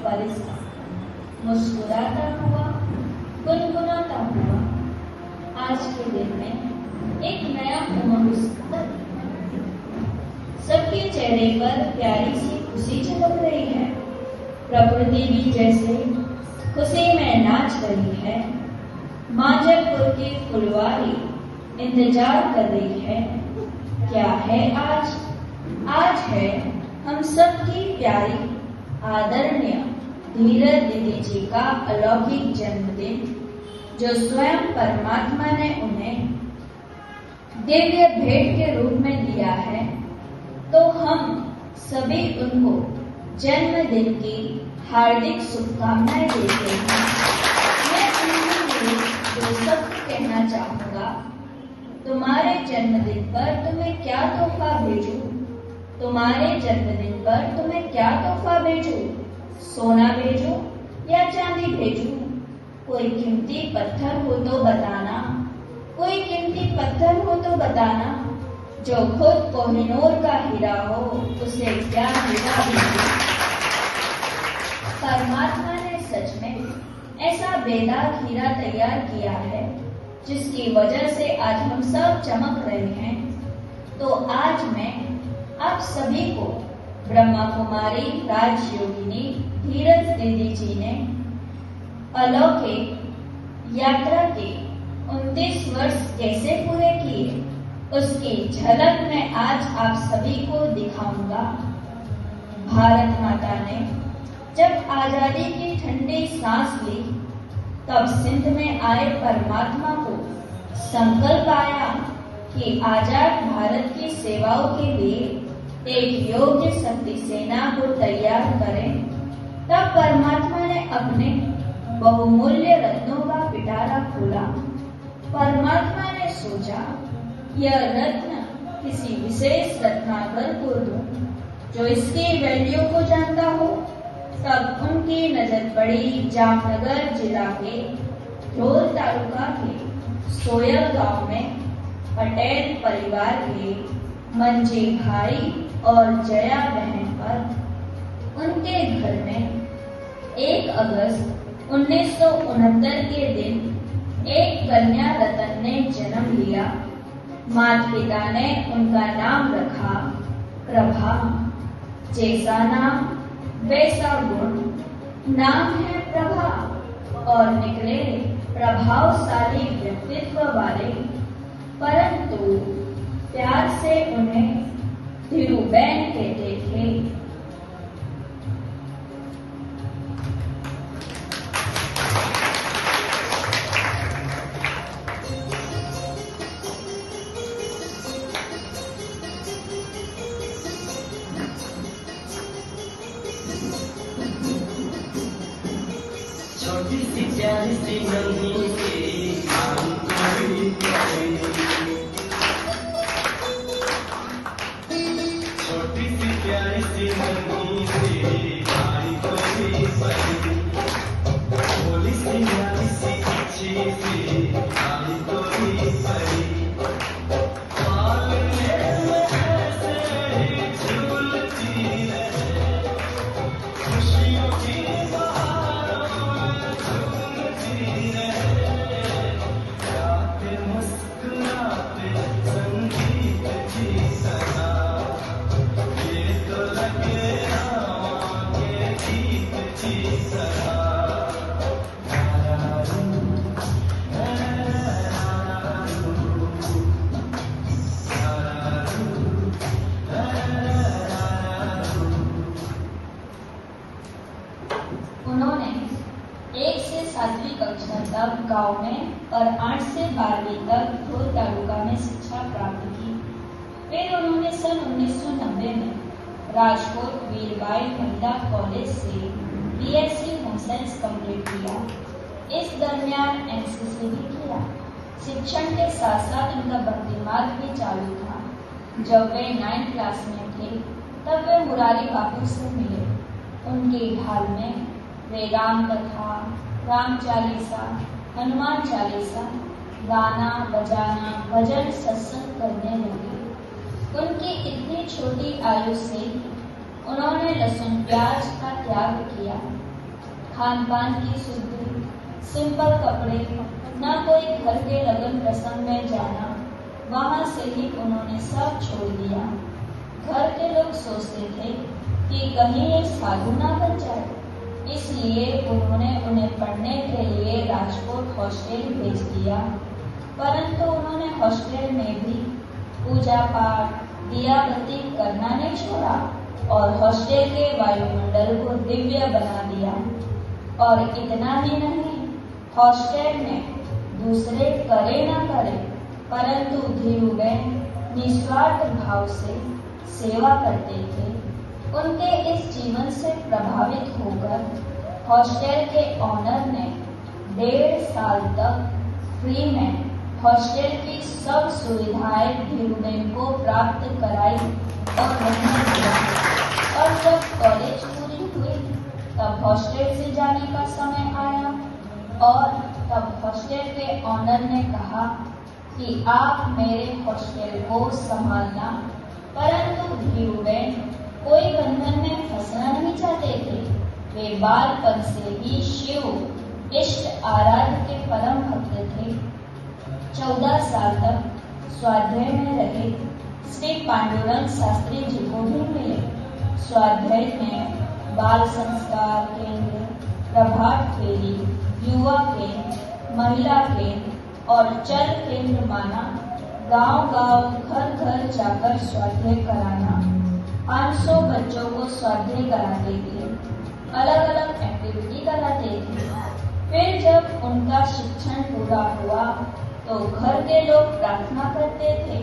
फरिश्ता मुस्कुराता हुआ, गुनगुनाता हुआ। आज के दिन में एक नया उमंग सबके चेहरे पर प्यारी सी खुशी झलक रही है। प्रकृति भी जैसे खुशी में नाच रही है। माजलपुर की फुलवारी इंतजार कर रही है। क्या है आज? आज है हम सबकी प्यारी आदरणीय धीरज दीदी जी का अलौकिक जन्मदिन, जो स्वयं परमात्मा ने उन्हें दिव्य भेंट के रूप में दिया है। तो हम सभी उनको जन्मदिन की हार्दिक शुभकामनाएं देते हैं। मैं उनके लिए दो शब्द कहना चाहूँगा। तुम्हारे जन्मदिन पर तुम्हें क्या तोहफा भेजूं? तुम्हारे जन्मदिन पर तुम्हें क्या तोहफा भेजूं? सोना भेजूं या चांदी भेजूं? कोई कीमती पत्थर हो तो बताना, कोई कीमती पत्थर हो तो बताना, जो खुद कोहिनूर का हीरा हो, उसे क्या हीरा भेजूं? परमात्मा ने सच में ऐसा बेदाग हीरा तैयार किया है, जिसकी वजह से आज हम सब चमक रहे हैं। तो आज मैं आप सभी को ब्रह्मा कुमारी राजयोगिनी धीरज दीदी जी ने अलौकिक यात्रा के 29 वर्ष कैसे पूरे किए, उसकी झलक मैं आज आप सभी को दिखाऊंगा। भारत माता ने जब आजादी की ठंडी सांस ली, तब सिंध में आए परमात्मा को संकल्प आया कि आजाद भारत की सेवाओं के लिए एक योग्य शक्ति सेना को तैयार करें। तब परमात्मा ने अपने बहुमूल्य रत्नों का पिटारा खोला। परमात्मा ने सोचा, यह रत्न किसी विशेष रत्नाकर को दूं, जो इसकी वैल्यू को जानता हो। तब उनकी नजर पड़ी जामनगर जिला के ढोल तालुका के सोयल गांव में पटेल परिवार के मंजी भाई और जया बहन पर। उनके घर में 1 अगस्त 1969 के दिन एक कन्या रतन ने जन्म लिया। माता पिता ने उनका नाम रखा प्रभा। जैसा नाम वैसा गुण, नाम है प्रभा और निकले प्रभावशाली व्यक्तित्व वाले। परंतु प्यार से उन्हें धीरूबेन कहते थे। छोटी सी प्यारी सी नन्ही सी छोटी सी प्यारी सी नन्ही सी आई कोई परी, भोली सी प्यारी सी अच्छी सी आई कोई परी। उन्होंने 1 से 7वीं कक्षा तक गांव में और 8 से 12वीं तक ढोल तालुका में शिक्षा प्राप्त की। फिर उन्होंने सन 1990 में राजकोट वीरबाई महिला कॉलेज से BSc होम साइंस कंप्लीट किया। इस दरमियान NCC भी किया। शिक्षण के साथ साथ उनका भक्ति मार्ग भी चालू था। जब वे 9th क्लास में थे, तब वे मुरारी बापू से मिले। उनकी ढाल में वे राम कथा, राम चालीसा, हनुमान चालीसा, गाना बजाना, भजन सत्संग करने लगे। उनकी इतनी छोटी आयु से उन्होंने लहसुन प्याज का त्याग किया। खान पान की शुद्धि, सिंपल कपड़े, न कोई घर के लगन प्रसंग में जाना। वहां से ही उन्होंने सब छोड़ दिया। घर के लोग सोचते थे कि कहीं ये साधु ना बन जाए, इसलिए उन्होंने उन्हें पढ़ने के लिए राजकोट हॉस्टल भेज दिया। परंतु उन्होंने हॉस्टल में भी पूजा पाठ, दिया बत्ती करना नहीं छोड़ा और हॉस्टल के वायुमंडल को दिव्य बना दिया। और इतना ही नहीं, हॉस्टल में दूसरे करे ना करे, परंतु धीरूबेन निस्वार्थ भाव से सेवा करते थे। उनके इस जीवन से प्रभावित होकर हॉस्टल के ऑनर ने 1.5 साल तक फ्री में हॉस्टल की सब सुविधाएं धीरूबेन को प्राप्त कराई और रहने दिया। और जब कॉलेज पूरी हुई तब हॉस्टल से जाने का समय आया और तब हॉस्टल के ऑनर ने कहा कि आप मेरे हॉस्टल को संभालना। परंतु धीरूबेन कोई बंधन में फंसना नहीं चाहते थे। वे बालपन से ही शिव इष्ट आराध्य के परम भक्त थे। 14 साल तक स्वाध्याय में रहे श्री पांडुरंग शास्त्री जी को भी मिले। स्वाध्याय में बाल संस्कार केंद्र, प्रभात फेरी, युवा केंद्र, महिला केंद्र और चल केंद्र माना। गांव-गांव, घर-घर जाकर स्वाध्याय कराना। 500 बच्चों को स्वाध्याय कराते थे, अलग-अलग एक्टिविटी कराते थे। फिर जब उनका शिक्षण पूरा हुआ तो घर के लोग प्रार्थना करते थे,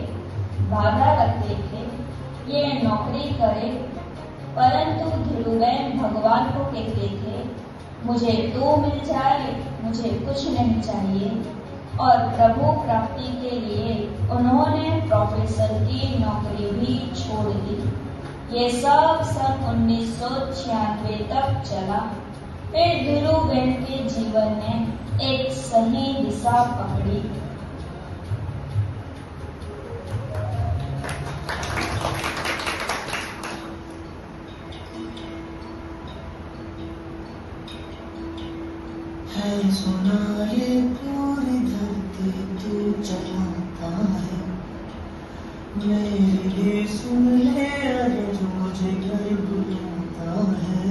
वादा रखते थे ये नौकरी करे, परंतु धीरूबेन भगवान को कहते थे मुझे तू मिल जाए, मुझे कुछ नहीं चाहिए। और प्रभु प्राप्ति के लिए उन्होंने प्रोफेसर की नौकरी भी छोड़ दी। ये सब सन 1996 तक चला। फिर धीरूबेन के जीवन ने एक सही दिशा पकड़ी। है सुना ये पूरी धरती तू चलाता है, मेरे लिए सुन ले अरे जो मुझे घर बुलाता है।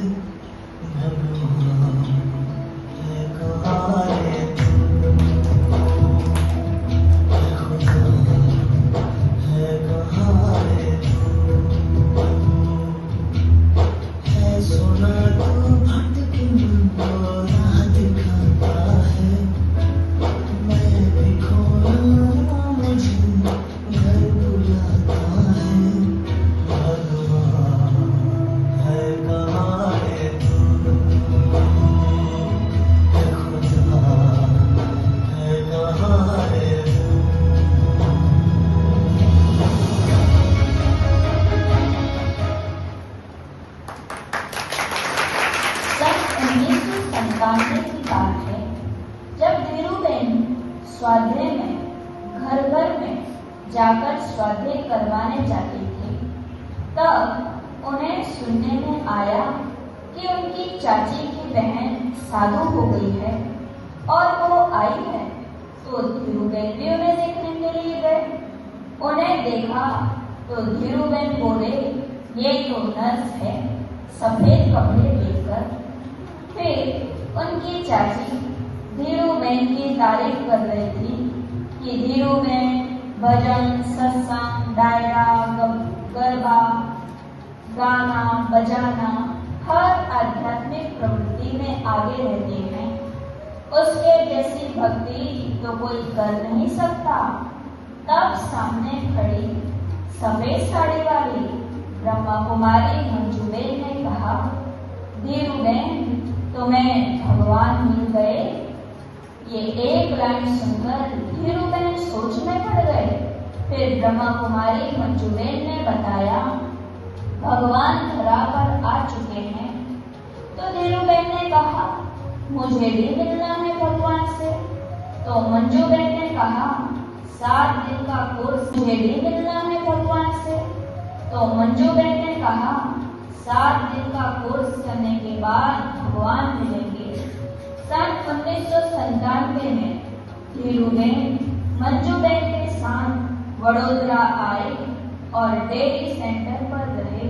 भगवान है कहाँ है तू, खुदा है कहाँ है तू, है सुना तू भटके मन को राह दिखाता है। मैं भी खोया हूँ, मुझे घर बुलाता है। भगवान है कहाँ है तू, खुदा है कहाँ है तू। सन 1997 की बात है, जब धीरूबेन स्वाध्याय में घर-घर में जाकर स्वाध्याय करवाने जाते थे, तब उन्हें सुनने में आया कि उनकी चाची की बहन साधु हो गई है और वो आई है। तो धीरूबेन भी उन्हें देखने के लिए गए। उन्हें देखा तो धीरूबेन बोले ये तो नर्स है, सफेद कपड़े लेकर। फिर उनकी चाची धीरूबेन की तारीफ कर रही थी कि धीरूबेन भजन, सत्संग, डायरा, गरबा, गाना, बजाना, हर आध्यात्मिक प्रवृत्ति में आगे रहते हैं। उसके जैसी भक्ति तो कोई कर नहीं सकता। तब सामने खड़ी सफेद साड़ी वाली ब्रह्मा कुमारी मंजूबेन ने कहा, धीरूबेन तुम्हें भगवान मिल गए। ये एक लाइन सुनकर धीरूबेन सोच में पड़ गए। फिर ब्रह्मा कुमारी मंजूबेन ने बताया भगवान धरा पर आ चुके हैं। तो धीरूबेन ने कहा मुझे भी मिलना है भगवान से। तो मंजूबेन ने कहा 7 दिन का कोर्स, मुझे भी मिलना है भगवान से। तो मंजूबेन ने कहा 7 दिन का कोर्स करने के बाद भगवान मिलेंगे। 1997 में धीरूबेन मंजूबेन के साथ वडोदरा आए और डेयरी सेंटर पर रहे।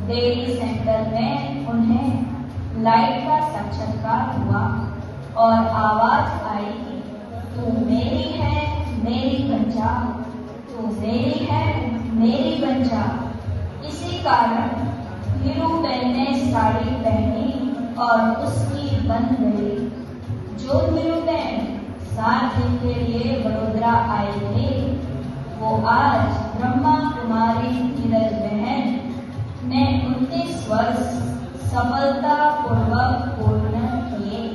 डेयरी सेंटर में उन्हें लाइट का साक्षात्कार हुआ और आवाज आई, तू मेरी है मेरी बन जा, तू मेरी है मेरी बन जा। इसी कारण धीरूबेन ने साड़ी पहनी और उसकी बन गई। जो धीरूबेन 7 दिन के लिए वडोदरा आए थे, वो आज ब्रह्मा कुमारी धीरज बहन ने 29 वर्ष सफलतापूर्वक पूर्ण किए।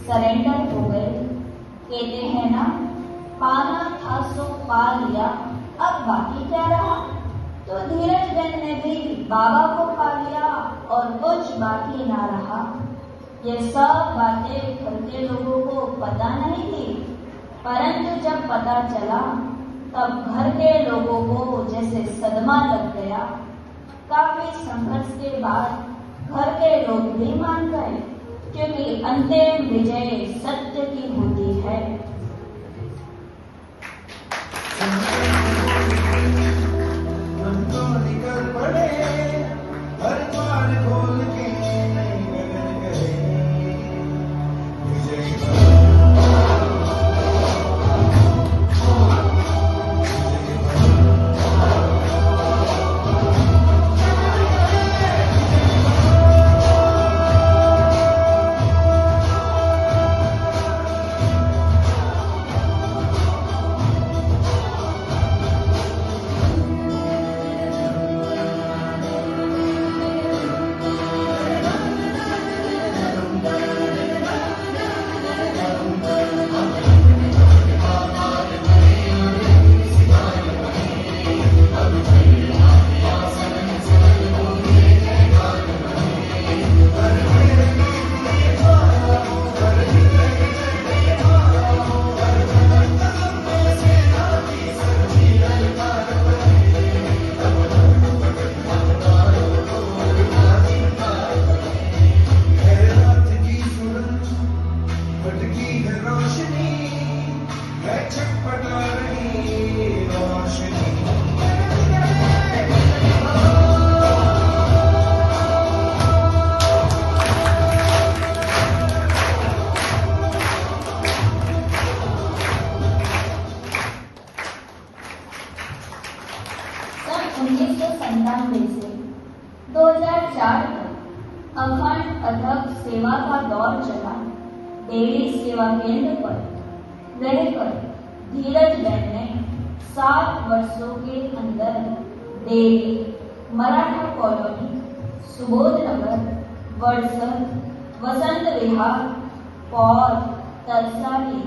सरेंडर हो गए। कहते हैं ना, पाना था सो पा लिया, अब बाकी क्या रहा। तो धीरज बहन ने भी बाबा को पा लिया और कुछ बाकी ना रहा। ये सब बातें घर के लोगों को पता नहीं थी, परंतु जब पता चला तब घर के लोगों को जैसे सदमा लग गया। काफी संघर्ष के बाद घर के लोग भी मान गए, क्योंकि अंतिम विजय सत्य की होती है। निकल पड़े हर द्वार खोल के, विजय से 2004 तक अखंड अथक सेवा का दौर चला। डेयरी सेवा केंद्र पर रहकर धीरज बहन ने 7 वर्षों के अंदर डेयरी, मराठा कॉलोनी, सुबोध नगर, वडसर, वसंत विहार, पौर, तरसाली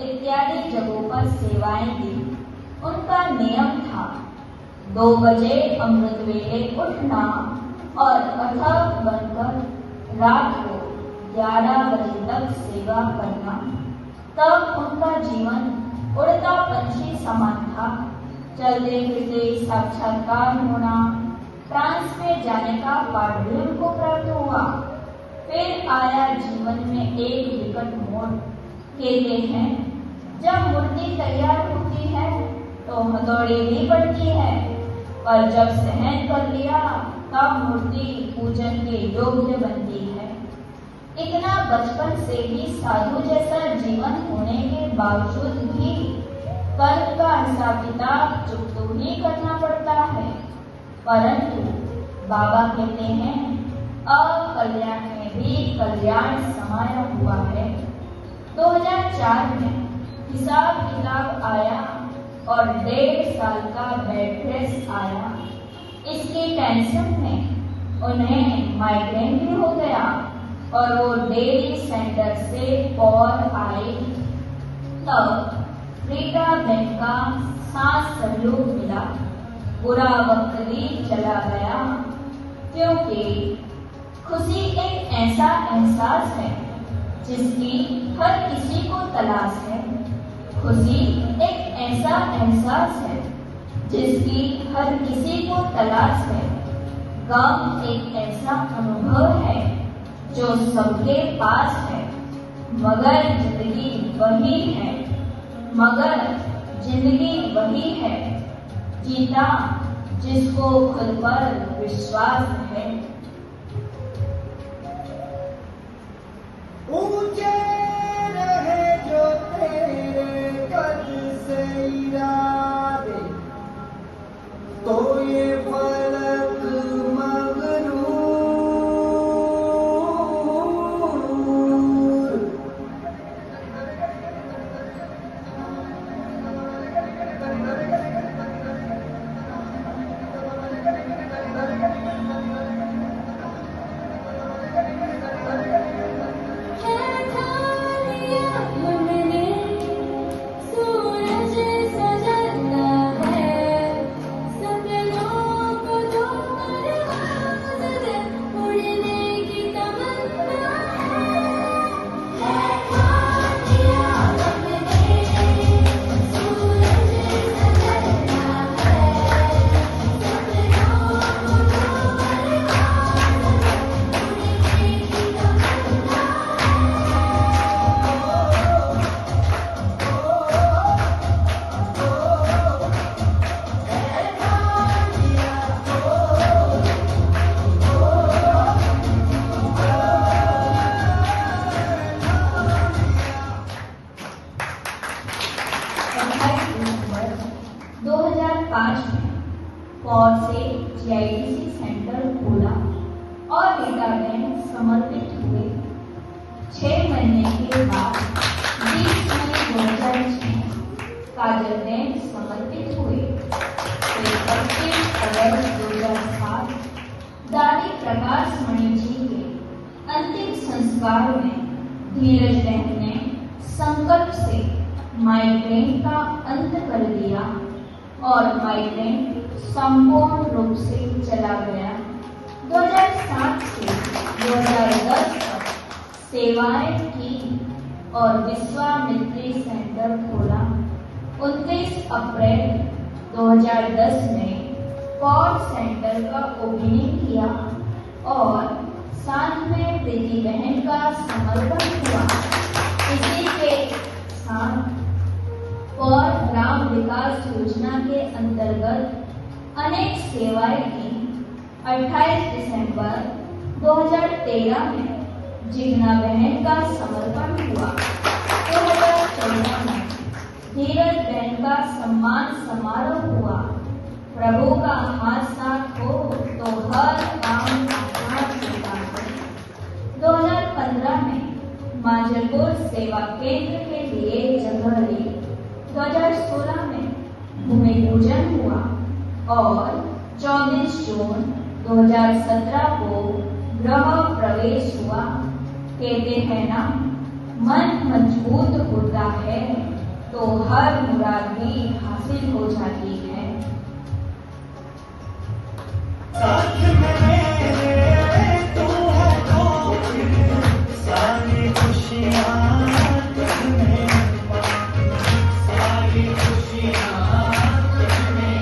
इत्यादि जगहों पर सेवाएं दी। उनका नियम था 2 बजे अमृत वेले उठना और अथक बनकर रात को 11 बजे तक सेवा करना। तब उनका जीवन उड़ता पंछी समान था। चलते फिरते साक्षात्कार होना, फ्रांस में जाने का पाठ भी उनको प्राप्त हुआ। फिर आया जीवन में एक विकट मोड़। कहते हैं जब मूर्ति तैयार होती है तो हथौड़ी भी पड़ती है, पर जब सहन कर लिया तब मूर्ति पूजन के योग्य बनती है। इतना बचपन से ही साधु जैसा जीवन होने के बावजूद भी कर्म का हिसाब किताब चुप ही करना पड़ता है। परंतु बाबा कहते हैं अकल्याण में भी कल्याण समाया हुआ है। 2004 में हिसाब किताब आया और 1.5 साल का बेड रेस्ट आया। इसकी टेंशन में उन्हें माइग्रेन भी हो गया और वो डेली सेंटर से और आए। तब रीटा बहन का सांस सहयोग मिला। बुरा वक्त भी चला गया, क्योंकि खुशी एक ऐसा एहसास है जिसकी हर किसी को तलाश है। खुशी एक ऐसा एहसास है जिसकी हर किसी को तलाश है। गम एक ऐसा अनुभव है जो सबके पास है, मगर जिंदगी वही है, मगर जिंदगी वही है जीता जिसको खुद पर विश्वास है। ऊंचे रहे जो तेरे कद से इरादे, तो ये फलक मगरूर और से जीआईडीसी सेंटर खोला और रीटा बहन समर्पित हुए। 6 महीने के बाद 20 मई 2006 काजल बहन समर्पित हुए। फिर 25 अगस्त 2007 दादी प्रकाश मणि जी के अंतिम संस्कार में धीरज बहन ने संकल्प से माइग्रेन का अंत कर दिया और माइग्रेन संपूर्ण रूप से चला गया। 2007 से 2010 तक सेवाएं की और विश्वामित्री सेंटर खोला। 29 अप्रैल 2010 में पॉड सेंटर का ओपनिंग किया और साथ में प्रीति बहन का समर्पण हुआ। इसी के साथ और ग्राम विकास योजना के अंतर्गत अनेक सेवाएं की। 28 दिसंबर 2013 में जिग्ना बहन का समर्पण हुआ। 2014 में धीरज बहन का सम्मान समारोह हुआ। प्रभु का हाथ साथ हो तो हर काम आसान होता है। 2015 में मांजरपुर सेवा केंद्र के लिए जगह ली। 2016 में भूमि पूजन हुआ और 24 जून 2017 को गृह प्रवेश हुआ। कहते हैं ना, मन मजबूत होता है तो हर मुराद भी हासिल हो जाती है। साथ में तू है तो सारी खुशियाँ तुझमें, सारी खुशियाँ तुझमें।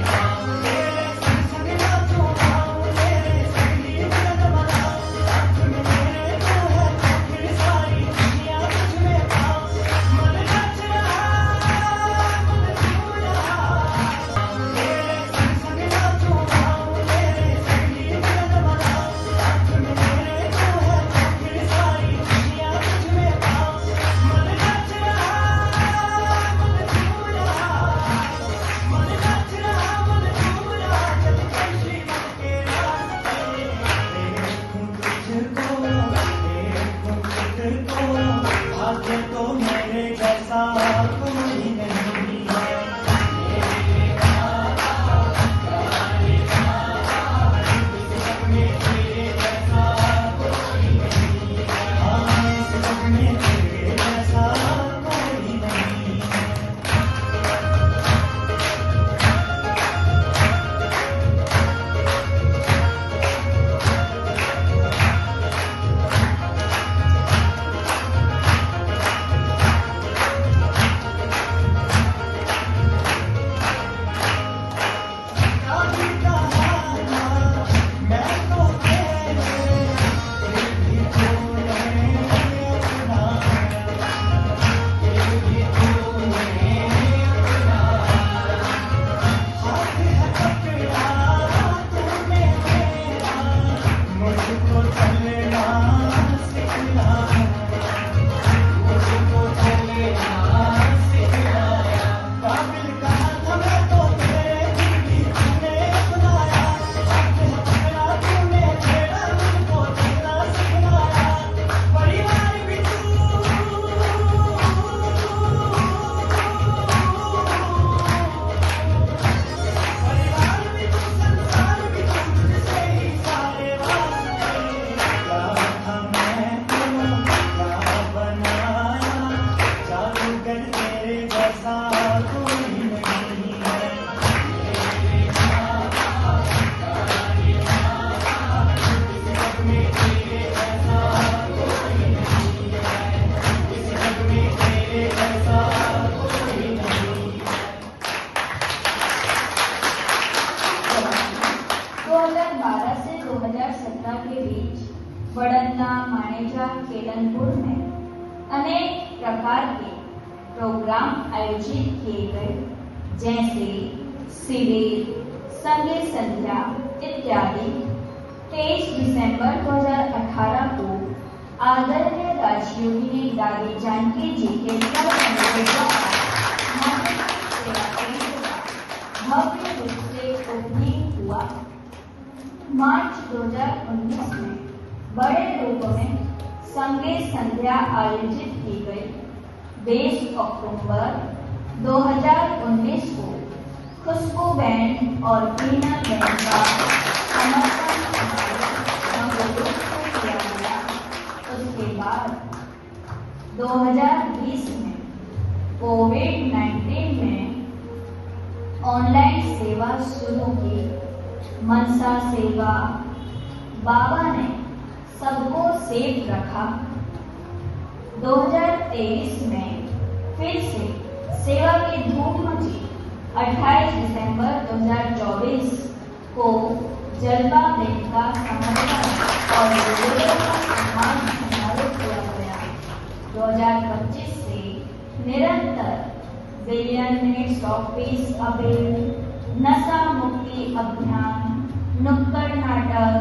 मंडलना मानेजा केलनपुर में अनेक प्रकार के प्रोग्राम आयोजित किए गए, जैसे शिविर, संगीत संध्या इत्यादि। 23 दिसंबर 2018 को आदरणीय राजयोगिनी दादी जानकी जी के भव्य रूप से ओपनिंग हुआ। मार्च 2019 में बड़े रूप में संगीत संध्या आयोजित की गई। 20 अक्टूबर 2019 को खुशबू बैंड और पीना बैंड का समर्पण समारोह किया गया। उसके बाद 2020 में कोविड-19 में ऑनलाइन सेवा शुरू की। मनसा सेवा, बाबा ने सबको सेफ रखा। 2023 में फिर से सेवा की धूम मची। 28 दिसंबर 2024 को जलवा दिन का समर्पण और सम्मान समारोह किया गया। 2025 से निरंतर billion minutes of peace appeal, नशा मुक्ति अभियान, नुक्कड़ नाटक,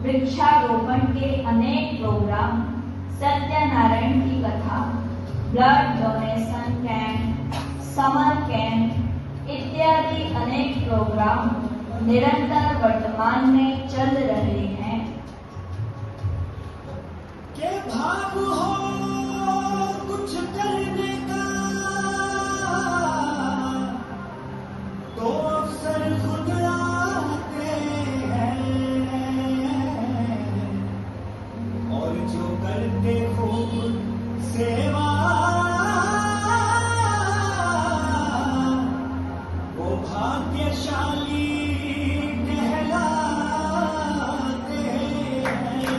वृक्षारोपण के अनेक प्रोग्राम, सत्यनारायण की कथा, blood donation camp, summer camp इत्यादि अनेक प्रोग्राम निरंतर वर्तमान में चल रहे हैं। के भाव हो कुछ करने का तो अवसर खुद आते हैं, और जो करते हो सेवा वो भाग्यशाली कहलाते हैं।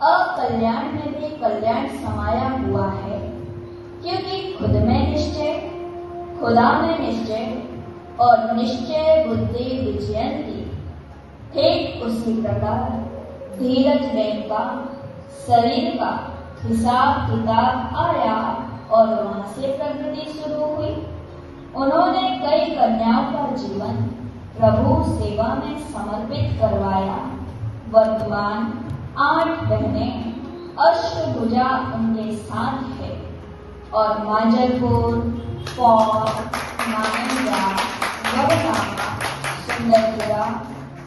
अकल्याण में भी कल्याण समाया हुआ है, क्योंकि खुद में निश्चय, खुदा में निश्चय और निश्चय बुद्धि विजयंती। ठीक उसी प्रकार धीरज बहन का शरीर का हिसाब किताब आया और वहां से प्रकृति शुरू हुई। उन्होंने कई कन्याओं का जीवन प्रभु सेवा में समर्पित करवाया। वर्तमान 8 बहनें अष्टभुजा उनके साथ है और माजलपुर, पौर, नानंदा, गढ़नामा, सुंदरपुरा,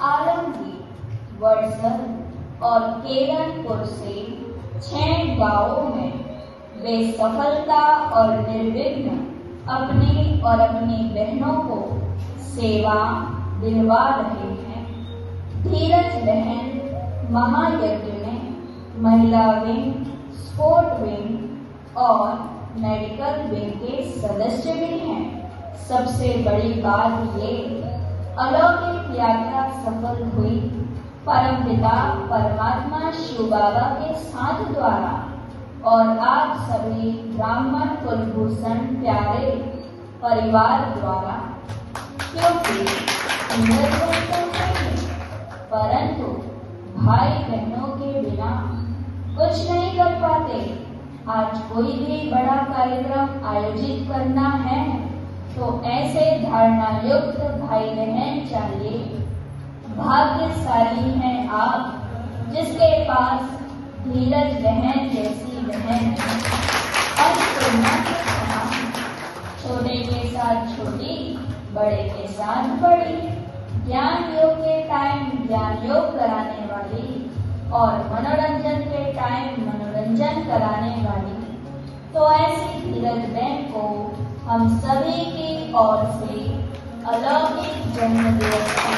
आलमगीर, वड़सर और केरनपुर से 6 गांवों में वे सफलता और निर्विघ्न अपनी और अपनी बहनों को सेवा दिलवा रहे हैं। धीरज बहन महायज्ञ में महिला विंग, स्पोर्ट विंग और मेडिकल विंग के सदस्य भी हैं। सबसे बड़ी बात ये अलौकिक यात्रा सफल हुई परमपिता परमात्मा शिव बाबा के साथ द्वारा और आप सभी ब्राह्मण कुलभूषण प्यारे परिवार द्वारा। क्योंकि इंद्रजन तो नहीं, परंतु भाई बहनों के बिना कुछ नहीं कर पाते। आज कोई भी बड़ा कार्यक्रम आयोजित करना है तो ऐसे धारणा युक्त भाई बहन चाहिए। भाग्यशाली हैं आप जिसके पास धीरज बहन जैसी बहन है। छोटे के साथ छोटी, बड़े के साथ बड़ी, ज्ञान योग के टाइम ज्ञान योग कराने वाली और मनोरंजन के टाइम मनोरंजन कराने वाली। तो ऐसी धीरज बहन को हम सभी की ओर से अलौकिक जन्मदिवस की